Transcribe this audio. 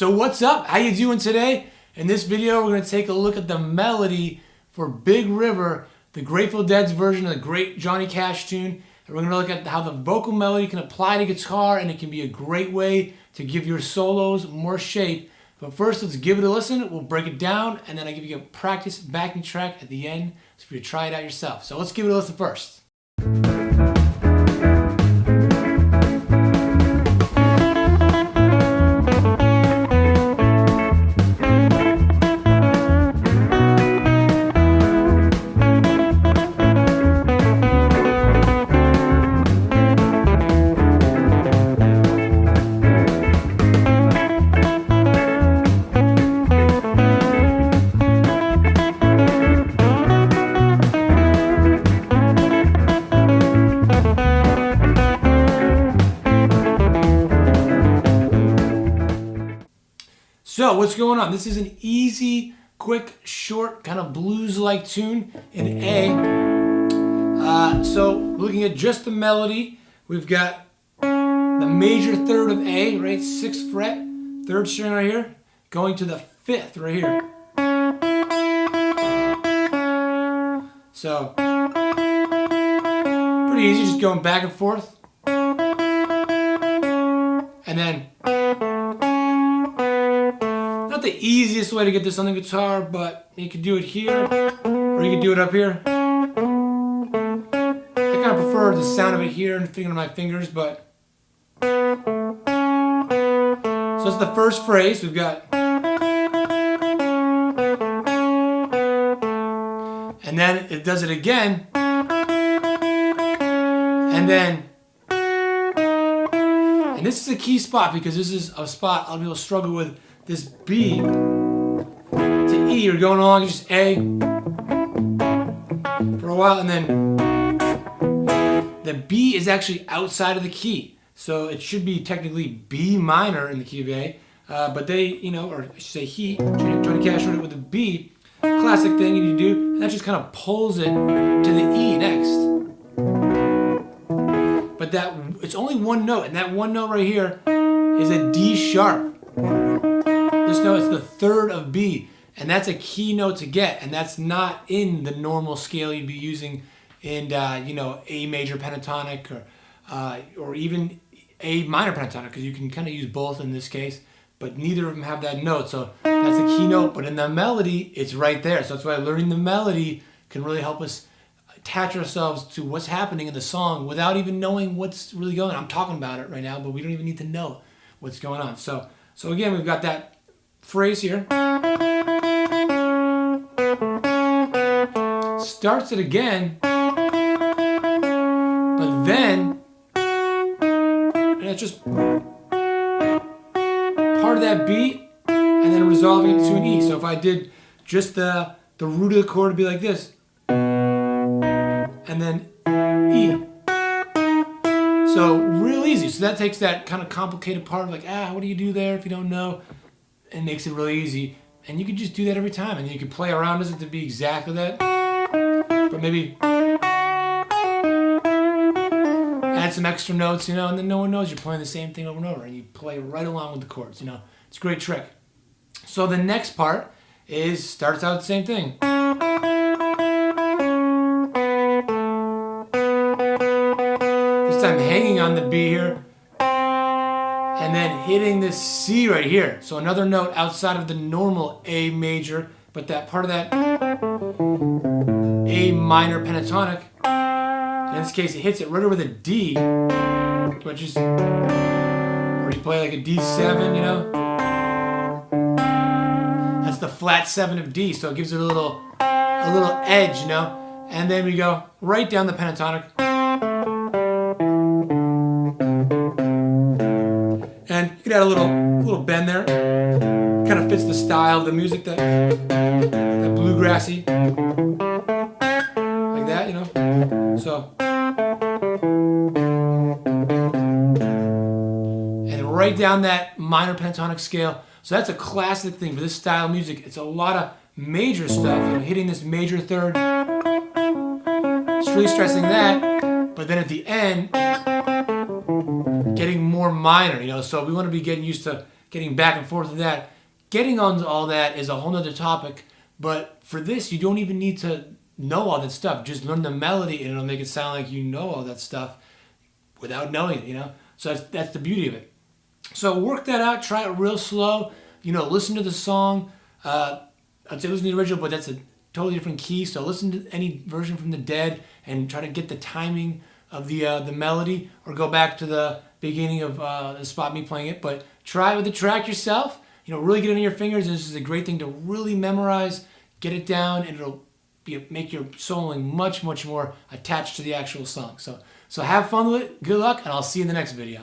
So what's up? How you doing today? In this video, we're going to take a look at the melody for Big River, the Grateful Dead's version of the great Johnny Cash tune. And we're going to look at how the vocal melody can apply to guitar, and it can be a great way to give your solos more shape. But first, let's give it a listen. We'll break it down, and then I give you a practice backing track at the end so for you to try it out yourself. So let's give it a listen first. So what's going on? This is an easy, quick, short, kind of blues-like tune in A. So looking at just the melody, we've got the major third of A, right? 6th fret, 3rd string right here, going to the 5th right here. So pretty easy, just going back and forth. And then not the easiest way to get this on the guitar, but you could do it here, or you could do it up here. I kind of prefer the sound of it here and feeling my fingers, but so it's the first phrase. We've got, and then it does it again, and then, and this is a key spot because this is a spot a lot of people struggle with. This B to E, you're going along just A for a while, and then the B is actually outside of the key, so it should be technically B minor in the key of A, but they, or I should say he, Johnny Cash wrote it with a B, classic thing you do, and that just kind of pulls it to the E next. But that, it's only one note, and that one note right here is a D sharp. This note is the 3rd of B, and that's a key note to get, and that's not in the normal scale you'd be using in, A major pentatonic or even A minor pentatonic, because you can kind of use both in this case, but neither of them have that note, so that's a key note, but in the melody, it's right there. So that's why learning the melody can really help us attach ourselves to what's happening in the song without even knowing what's really going on. I'm talking about it right now, but we don't even need to know what's going on. So again, we've got that phrase here. Starts it again, but then, and it's just part of that beat, and then resolving it to an E. So if I did just the root of the chord, it'd be like this, and then E. So real easy. So that takes that kind of complicated part of like, what do you do there if you don't know? And makes it really easy. And you can just do that every time. And you can play around with it to be exactly that. But maybe add some extra notes, and then no one knows you're playing the same thing over and over. And you play right along with the chords, It's a great trick. So the next part starts out the same thing. This time hanging on the B here. And then hitting this C right here. So another note outside of the normal A major, but that part of that A minor pentatonic, in this case it hits it right over the D, which is where you play like a D7, That's the flat 7 of D, so it gives it a little edge, And then we go right down the pentatonic. And you could add a little bend there. Kind of fits the style of the music, that bluegrassy, like that, So, and right down that minor pentatonic scale. So that's a classic thing for this style of music. It's a lot of major stuff, hitting this major third. It's really stressing that, but then at the end, getting more minor, so we want to be getting used to getting back and forth with that. Getting onto all that is a whole nother topic, but for this, you don't even need to know all that stuff. Just learn the melody and it'll make it sound like you know all that stuff without knowing it, you know? So that's the beauty of it. So work that out, try it real slow, you know, listen to the song. I'd say listen to the original, but that's a totally different key. So listen to any version from the Dead and try to get the timing of the melody, or go back to the beginning of the spot me playing it. But try it with the track yourself. You know, really get it on your fingers. This is a great thing to really memorize, get it down, and it'll make your soloing much, much more attached to the actual song. So have fun with it. Good luck, and I'll see you in the next video.